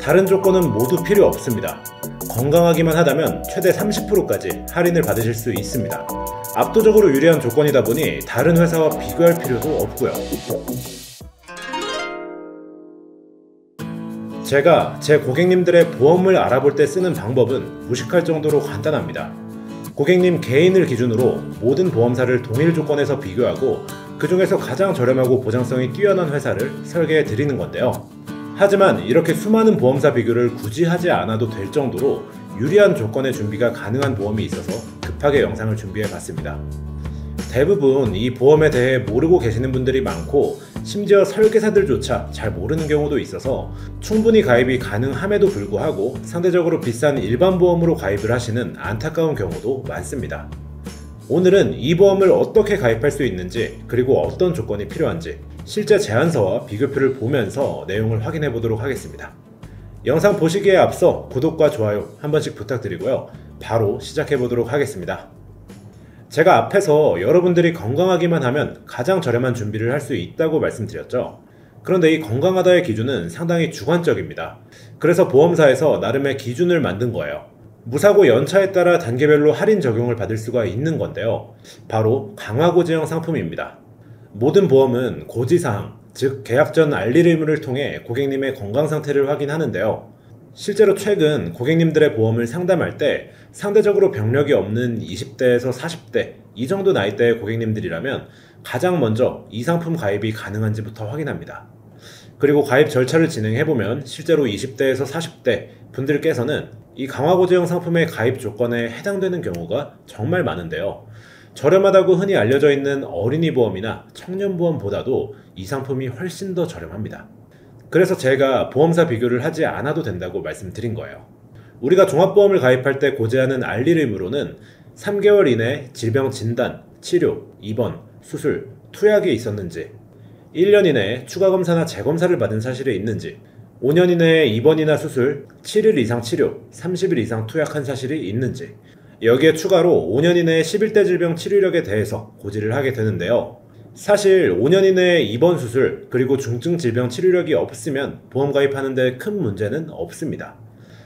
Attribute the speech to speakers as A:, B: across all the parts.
A: 다른 조건은 모두 필요 없습니다. 건강하기만 하다면 최대 30%까지 할인을 받으실 수 있습니다. 압도적으로 유리한 조건이다 보니 다른 회사와 비교할 필요도 없고요. 제가 제 고객님들의 보험을 알아볼 때 쓰는 방법은 무식할 정도로 간단합니다. 고객님 개인을 기준으로 모든 보험사를 동일 조건에서 비교하고 그 중에서 가장 저렴하고 보장성이 뛰어난 회사를 설계해 드리는 건데요. 하지만 이렇게 수많은 보험사 비교를 굳이 하지 않아도 될 정도로 유리한 조건의 준비가 가능한 보험이 있어서 급하게 영상을 준비해 봤습니다. 대부분 이 보험에 대해 모르고 계시는 분들이 많고 심지어 설계사들조차 잘 모르는 경우도 있어서 충분히 가입이 가능함에도 불구하고 상대적으로 비싼 일반 보험으로 가입을 하시는 안타까운 경우도 많습니다. 오늘은 이 보험을 어떻게 가입할 수 있는지 그리고 어떤 조건이 필요한지 실제 제안서와 비교표를 보면서 내용을 확인해 보도록 하겠습니다. 영상 보시기에 앞서 구독과 좋아요 한 번씩 부탁드리고요. 바로 시작해 보도록 하겠습니다. 제가 앞에서 여러분들이 건강하기만 하면 가장 저렴한 준비를 할 수 있다고 말씀드렸죠. 그런데 이 건강하다의 기준은 상당히 주관적입니다. 그래서 보험사에서 나름의 기준을 만든 거예요. 무사고 연차에 따라 단계별로 할인 적용을 받을 수가 있는 건데요. 바로 강화고지형 상품입니다. 모든 보험은 고지사항, 즉 계약 전 알릴 의무를 통해 고객님의 건강 상태를 확인하는데요. 실제로 최근 고객님들의 보험을 상담할 때 상대적으로 병력이 없는 20대에서 40대 이 정도 나이대의 고객님들이라면 가장 먼저 이 상품 가입이 가능한지부터 확인합니다. 그리고 가입 절차를 진행해보면 실제로 20대에서 40대 분들께서는 이 강화고지형 상품의 가입 조건에 해당되는 경우가 정말 많은데요. 저렴하다고 흔히 알려져 있는 어린이 보험이나 청년 보험보다도 이 상품이 훨씬 더 저렴합니다. 그래서 제가 보험사 비교를 하지 않아도 된다고 말씀드린 거예요. 우리가 종합보험을 가입할 때 고지하는 알릴 의무로는 3개월 이내 질병 진단, 치료, 입원, 수술, 투약이 있었는지, 1년 이내에 추가검사나 재검사를 받은 사실이 있는지, 5년 이내에 입원이나 수술, 7일 이상 치료, 30일 이상 투약한 사실이 있는지, 여기에 추가로 5년 이내에 11대 질병 치료력에 대해서 고지를 하게 되는데요. 사실 5년 이내에 입원 수술 그리고 중증 질병 치료력이 없으면 보험 가입하는 데 큰 문제는 없습니다.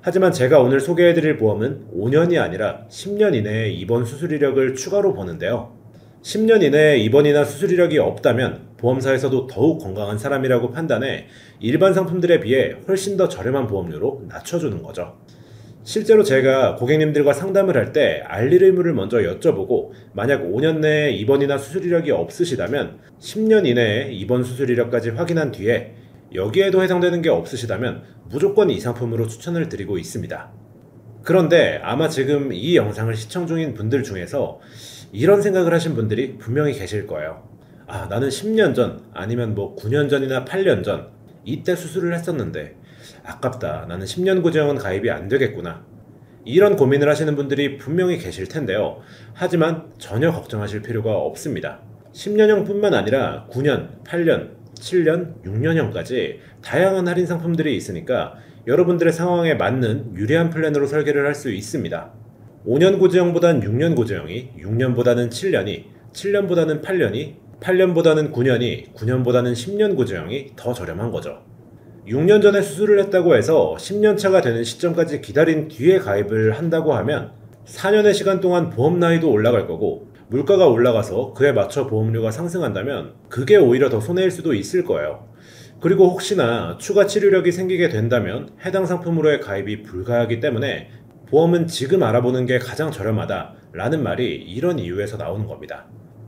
A: 하지만 제가 오늘 소개해드릴 보험은 5년이 아니라 10년 이내에 입원 수술 이력을 추가로 보는데요. 10년 이내에 입원이나 수술 이력이 없다면 보험사에서도 더욱 건강한 사람이라고 판단해 일반 상품들에 비해 훨씬 더 저렴한 보험료로 낮춰주는 거죠. 실제로 제가 고객님들과 상담을 할 때 알릴 의무를 먼저 여쭤보고 만약 5년 내에 입원이나 수술 이력이 없으시다면 10년 이내에 입원 수술 이력까지 확인한 뒤에 여기에도 해당되는 게 없으시다면 무조건 이 상품으로 추천을 드리고 있습니다. 그런데 아마 지금 이 영상을 시청 중인 분들 중에서 이런 생각을 하신 분들이 분명히 계실 거예요. 아, 나는 10년 전 아니면 9년 전이나 8년 전 이때 수술을 했었는데 아깝다. 나는 10년 고지형은 가입이 안 되겠구나. 이런 고민을 하시는 분들이 분명히 계실 텐데요. 하지만 전혀 걱정하실 필요가 없습니다. 10년형 뿐만 아니라 9년, 8년, 7년, 6년형까지 다양한 할인 상품들이 있으니까 여러분들의 상황에 맞는 유리한 플랜으로 설계를 할 수 있습니다. 5년 고지형보단 6년 고지형이, 6년보다는 7년이, 7년보다는 8년이, 8년보다는 9년이, 9년보다는 10년 고지형이 더 저렴한 거죠. 6년 전에 수술을 했다고 해서 10년 차가 되는 시점까지 기다린 뒤에 가입을 한다고 하면 4년의 시간 동안 보험 나이도 올라갈 거고 물가가 올라가서 그에 맞춰 보험료가 상승한다면 그게 오히려 더 손해일 수도 있을 거예요. 그리고 혹시나 추가 치료력이 생기게 된다면 해당 상품으로의 가입이 불가하기 때문에 보험은 지금 알아보는 게 가장 저렴하다 라는 말이 이런 이유에서 나오는 겁니다.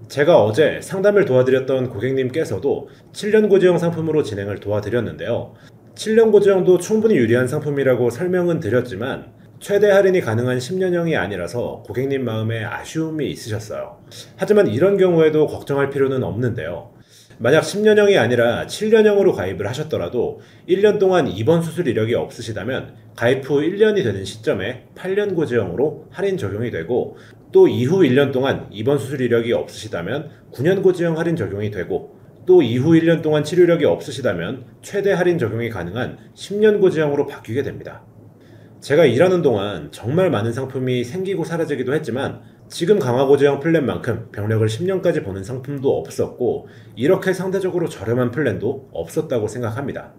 A: 제가 어제 상담을 도와드렸던 고객님께서도 7년 고지형 상품으로 진행을 도와드렸는데요. 7년 고지형도 충분히 유리한 상품이라고 설명은 드렸지만 최대 할인이 가능한 10년형이 아니라서 고객님 마음에 아쉬움이 있으셨어요. 하지만 이런 경우에도 걱정할 필요는 없는데요. 만약 10년형이 아니라 7년형으로 가입을 하셨더라도 1년 동안 입원 수술 이력이 없으시다면 가입 후 1년이 되는 시점에 8년 고지형으로 할인 적용이 되고 또 이후 1년 동안 입원 수술 이력이 없으시다면 9년 고지형 할인 적용이 되고 또 이후 1년 동안 치료력이 없으시다면 최대 할인 적용이 가능한 10년 고지형으로 바뀌게 됩니다. 제가 일하는 동안 정말 많은 상품이 생기고 사라지기도 했지만 지금 강화고지형 플랜만큼 병력을 10년까지 보는 상품도 없었고 이렇게 상대적으로 저렴한 플랜도 없었다고 생각합니다.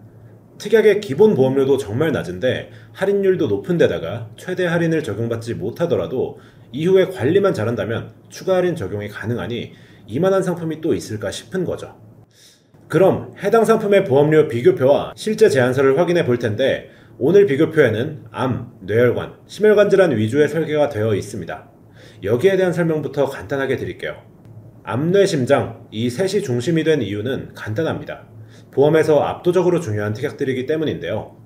A: 특약의 기본 보험료도 정말 낮은데 할인율도 높은 데다가 최대 할인을 적용받지 못하더라도 이후에 관리만 잘한다면 추가 할인 적용이 가능하니 이만한 상품이 또 있을까 싶은 거죠. 그럼 해당 상품의 보험료 비교표와 실제 제한서를 확인해 볼 텐데 오늘 비교표에는 암, 뇌혈관, 심혈관 질환 위주의 설계가 되어 있습니다. 여기에 대한 설명부터 간단하게 드릴게요. 암, 뇌, 심장 이 셋이 중심이 된 이유는 간단합니다. 보험에서 압도적으로 중요한 특약들이기 때문인데요.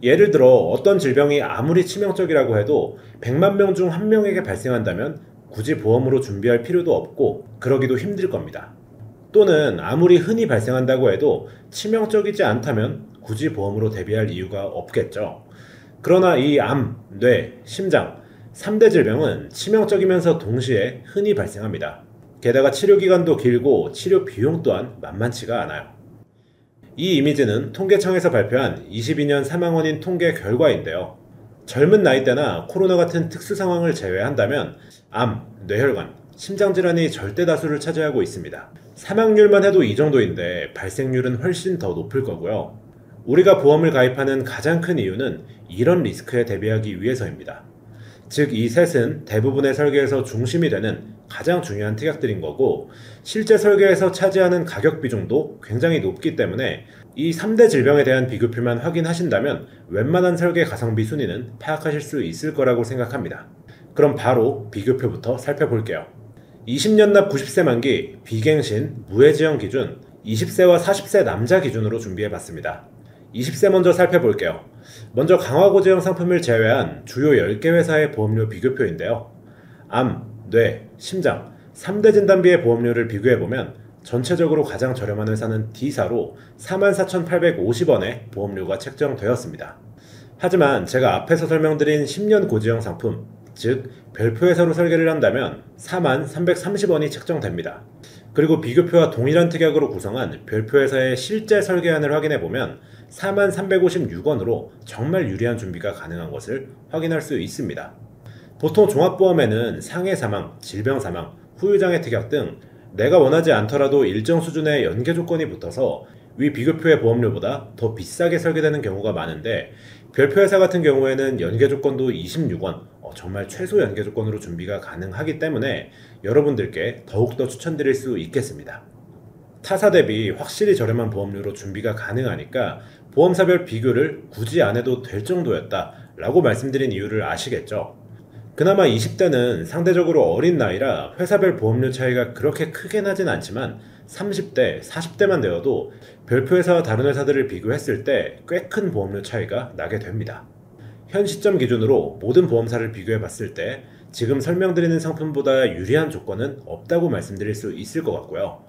A: 예를 들어 어떤 질병이 아무리 치명적이라고 해도 100만 명 중 1명에게 발생한다면 굳이 보험으로 준비할 필요도 없고 그러기도 힘들 겁니다. 또는 아무리 흔히 발생한다고 해도 치명적이지 않다면 굳이 보험으로 대비할 이유가 없겠죠. 그러나 이 암, 뇌, 심장 3대 질병은 치명적이면서 동시에 흔히 발생합니다. 게다가 치료기간도 길고 치료 비용 또한 만만치가 않아요. 이 이미지는 통계청에서 발표한 22년 사망원인 통계 결과인데요. 젊은 나이대나 코로나 같은 특수 상황을 제외한다면 암, 뇌혈관, 심장질환이 절대 다수를 차지하고 있습니다. 사망률만 해도 이 정도인데 발생률은 훨씬 더 높을 거고요. 우리가 보험을 가입하는 가장 큰 이유는 이런 리스크에 대비하기 위해서입니다. 즉 이 셋은 대부분의 설계에서 중심이 되는 가장 중요한 특약들인 거고 실제 설계에서 차지하는 가격 비중도 굉장히 높기 때문에 이 3대 질병에 대한 비교표만 확인하신다면 웬만한 설계 가성비 순위는 파악하실 수 있을 거라고 생각합니다. 그럼 바로 비교표부터 살펴볼게요. 20년 납 90세 만기 비갱신 무해지형 기준 20세와 40세 남자 기준으로 준비해봤습니다. 20세 먼저 살펴볼게요. 먼저 강화고지형 상품을 제외한 주요 10개 회사의 보험료 비교표인데요. 암, 뇌, 심장 3대 진단비의 보험료를 비교해보면 전체적으로 가장 저렴한 회사는 D사로 44,850원의 보험료가 책정되었습니다. 하지만 제가 앞에서 설명드린 10년 고지형 상품, 즉 별표회사로 설계를 한다면 41,330원이 책정됩니다. 그리고 비교표와 동일한 특약으로 구성한 별표회사의 실제 설계안을 확인해보면 41,356원으로 정말 유리한 준비가 가능한 것을 확인할 수 있습니다. 보통 종합보험에는 상해 사망, 질병 사망, 후유장애 특약 등 내가 원하지 않더라도 일정 수준의 연계 조건이 붙어서 위 비교표의 보험료보다 더 비싸게 설계되는 경우가 많은데 별표회사 같은 경우에는 연계 조건도 26원, 정말 최소 연계 조건으로 준비가 가능하기 때문에 여러분들께 더욱더 추천드릴 수 있겠습니다. 타사 대비 확실히 저렴한 보험료로 준비가 가능하니까 보험사별 비교를 굳이 안 해도 될 정도였다 라고 말씀드린 이유를 아시겠죠? 그나마 20대는 상대적으로 어린 나이라 회사별 보험료 차이가 그렇게 크게 나진 않지만 30대, 40대만 되어도 별표회사와 다른 회사들을 비교했을 때 꽤 큰 보험료 차이가 나게 됩니다. 현 시점 기준으로 모든 보험사를 비교해 봤을 때 지금 설명드리는 상품보다 유리한 조건은 없다고 말씀드릴 수 있을 것 같고요.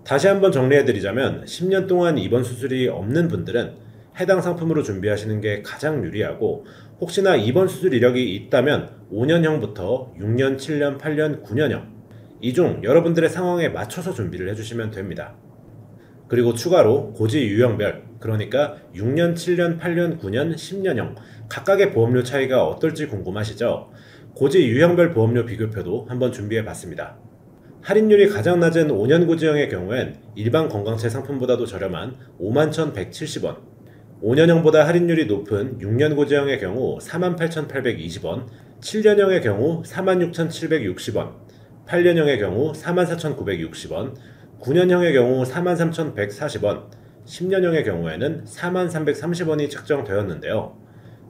A: 다시 한번 정리해드리자면 10년 동안 입원 수술이 없는 분들은 해당 상품으로 준비하시는 게 가장 유리하고 혹시나 입원 수술 이력이 있다면 5년형부터 6년, 7년, 8년, 9년형 이 중 여러분들의 상황에 맞춰서 준비를 해주시면 됩니다. 그리고 추가로 고지 유형별 그러니까 6년, 7년, 8년, 9년, 10년형 각각의 보험료 차이가 어떨지 궁금하시죠? 고지 유형별 보험료 비교표도 한번 준비해 봤습니다. 할인율이 가장 낮은 5년 고지형의 경우엔 일반 건강체 상품보다도 저렴한 51,170원 5년형보다 할인율이 높은 6년 고지형의 경우 48,820원 7년형의 경우 46,760원 8년형의 경우 44,960원 9년형의 경우 43,140원 10년형의 경우에는 41,330원이 책정되었는데요.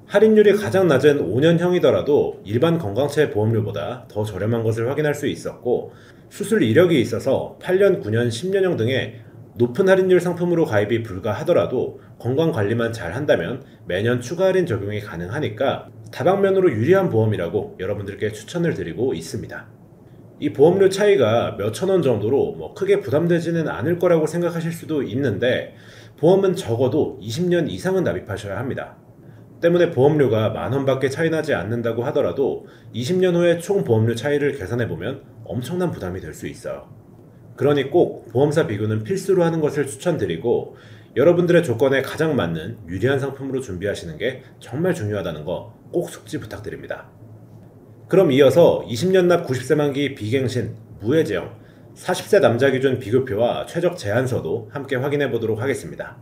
A: 할인율이 가장 낮은 5년형이더라도 일반 건강체 보험료보다 더 저렴한 것을 확인할 수 있었고 수술 이력이 있어서 8년, 9년, 10년형 등의 높은 할인율 상품으로 가입이 불가하더라도 건강관리만 잘 한다면 매년 추가 할인 적용이 가능하니까 다방면으로 유리한 보험이라고 여러분들께 추천을 드리고 있습니다. 이 보험료 차이가 몇천 원 정도로 크게 부담되지는 않을 거라고 생각하실 수도 있는데 보험은 적어도 20년 이상은 납입하셔야 합니다. 때문에 보험료가 만원밖에 차이 나지 않는다고 하더라도 20년 후에 총 보험료 차이를 계산해보면 엄청난 부담이 될 수 있어요. 그러니 꼭 보험사 비교는 필수로 하는 것을 추천드리고 여러분들의 조건에 가장 맞는 유리한 상품으로 준비하시는 게 정말 중요하다는 거 꼭 숙지 부탁드립니다. 그럼 이어서 20년 납 90세 만기 비갱신 무해지형 40세 남자 기준 비교표와 최적 제한서도 함께 확인해 보도록 하겠습니다.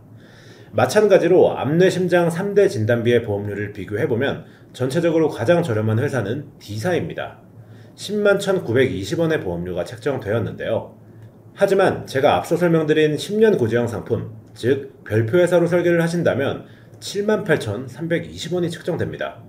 A: 마찬가지로 암, 뇌, 심장 3대 진단비의 보험료를 비교해보면 전체적으로 가장 저렴한 회사는 D사입니다. 10만 1,920원의 보험료가 책정되었는데요. 하지만 제가 앞서 설명드린 10년 고지형 상품, 즉 별표회사로 설계를 하신다면 78,320원이 책정됩니다.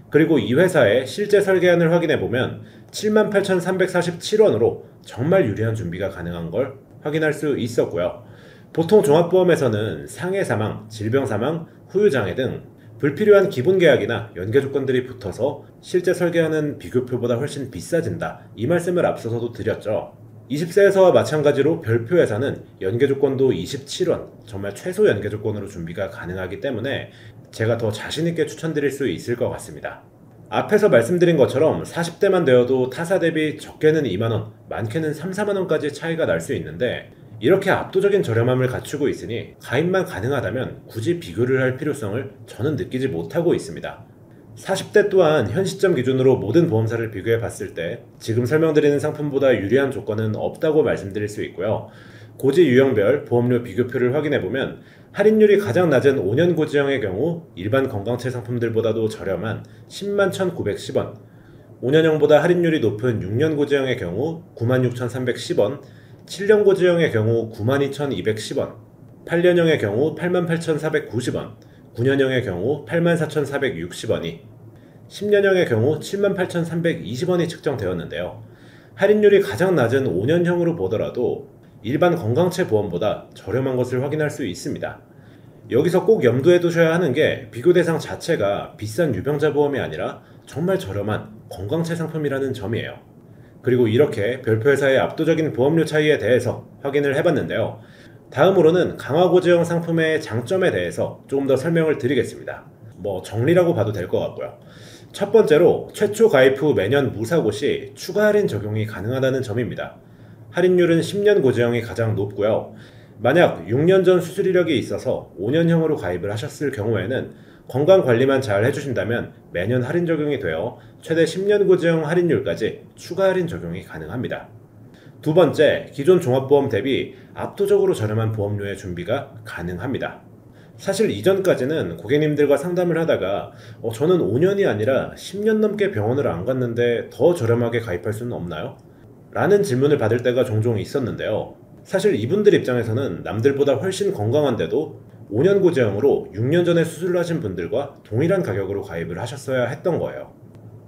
A: 그리고 이 회사의 실제 설계안을 확인해보면 78,347원으로 정말 유리한 준비가 가능한 걸 확인할 수 있었고요. 보통 종합보험에서는 상해 사망, 질병 사망, 후유장애 등 불필요한 기본 계약이나 연계 조건들이 붙어서 실제 설계하는 비교표보다 훨씬 비싸진다, 이 말씀을 앞서서도 드렸죠. 20세에서와 마찬가지로 별표회사는 연계 조건도 27원, 정말 최소 연계 조건으로 준비가 가능하기 때문에 제가 더 자신있게 추천드릴 수 있을 것 같습니다. 앞에서 말씀드린 것처럼 40대만 되어도 타사 대비 적게는 2만원, 많게는 3, 4만원까지 차이가 날 수 있는데 이렇게 압도적인 저렴함을 갖추고 있으니 가입만 가능하다면 굳이 비교를 할 필요성을 저는 느끼지 못하고 있습니다. 40대 또한 현 시점 기준으로 모든 보험사를 비교해 봤을 때 지금 설명드리는 상품보다 유리한 조건은 없다고 말씀드릴 수 있고요. 고지 유형별 보험료 비교표를 확인해보면 할인율이 가장 낮은 5년 고지형의 경우 일반 건강체 상품들보다도 저렴한 10만 1,910원, 5년형보다 할인율이 높은 6년 고지형의 경우 96,310원, 7년 고지형의 경우 92,210원, 8년형의 경우 88,490원, 9년형의 경우 84,460원이, 10년형의 경우 78,320원이 측정되었는데요. 할인율이 가장 낮은 5년형으로 보더라도 일반 건강체 보험보다 저렴한 것을 확인할 수 있습니다. 여기서 꼭 염두에 두셔야 하는 게 비교 대상 자체가 비싼 유병자 보험이 아니라 정말 저렴한 건강체 상품이라는 점이에요. 그리고 이렇게 별표회사의 압도적인 보험료 차이에 대해서 확인을 해봤는데요. 다음으로는 강화고지형 상품의 장점에 대해서 조금 더 설명을 드리겠습니다. 정리라고 봐도 될 것 같고요. 첫 번째로 최초 가입 후 매년 무사고 시 추가 할인 적용이 가능하다는 점입니다. 할인율은 10년 고지형이 가장 높고요. 만약 6년 전 수술 이력이 있어서 5년형으로 가입을 하셨을 경우에는 건강관리만 잘 해주신다면 매년 할인 적용이 되어 최대 10년 고지형 할인율까지 추가 할인 적용이 가능합니다. 두 번째, 기존 종합보험 대비 압도적으로 저렴한 보험료의 준비가 가능합니다. 사실 이전까지는 고객님들과 상담을 하다가 저는 5년이 아니라 10년 넘게 병원을 안 갔는데 더 저렴하게 가입할 수는 없나요? 라는 질문을 받을 때가 종종 있었는데요. 사실 이분들 입장에서는 남들보다 훨씬 건강한데도 5년 고지형으로 6년 전에 수술을 하신 분들과 동일한 가격으로 가입을 하셨어야 했던 거예요.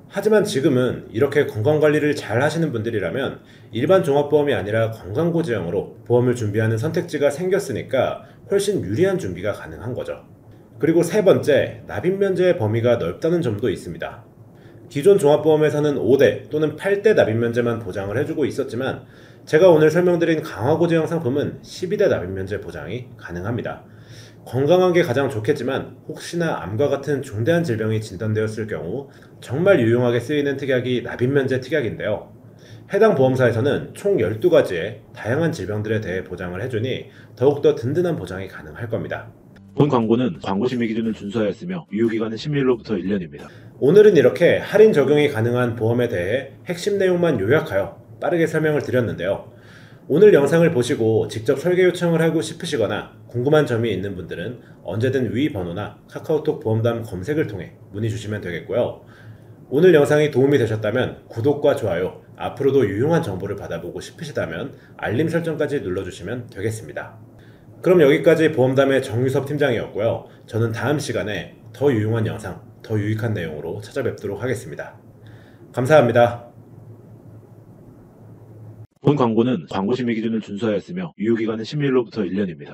A: 하지만 지금은 이렇게 건강관리를 잘 하시는 분들이라면 일반 종합보험이 아니라 건강고지형으로 보험을 준비하는 선택지가 생겼으니까 훨씬 유리한 준비가 가능한 거죠. 그리고 세 번째, 납입 면제의 범위가 넓다는 점도 있습니다. 기존 종합보험에서는 5대 또는 8대 납입 면제만 보장을 해주고 있었지만 제가 오늘 설명드린 강화고지형 상품은 12대 납입 면제 보장이 가능합니다. 건강한 게 가장 좋겠지만 혹시나 암과 같은 중대한 질병이 진단되었을 경우 정말 유용하게 쓰이는 특약이 납입면제 특약인데요. 해당 보험사에서는 총 12가지의 다양한 질병들에 대해 보장을 해주니 더욱더 든든한 보장이 가능할 겁니다.
B: 본 광고는 광고심의 기준을 준수하였으며 유효기간은 10일로부터 1년입니다.
A: 오늘은 이렇게 할인 적용이 가능한 보험에 대해 핵심 내용만 요약하여 빠르게 설명을 드렸는데요. 오늘 영상을 보시고 직접 설계 요청을 하고 싶으시거나 궁금한 점이 있는 분들은 언제든 위 번호나 카카오톡 보험담 검색을 통해 문의 주시면 되겠고요. 오늘 영상이 도움이 되셨다면 구독과 좋아요, 앞으로도 유용한 정보를 받아보고 싶으시다면 알림 설정까지 눌러주시면 되겠습니다. 그럼 여기까지 보험담의 정유섭 팀장이었고요. 저는 다음 시간에 더 유용한 영상, 더 유익한 내용으로 찾아뵙도록 하겠습니다. 감사합니다.
B: 본 광고는 광고심의 기준을 준수하였으며 유효기간은 10일로부터 1년입니다.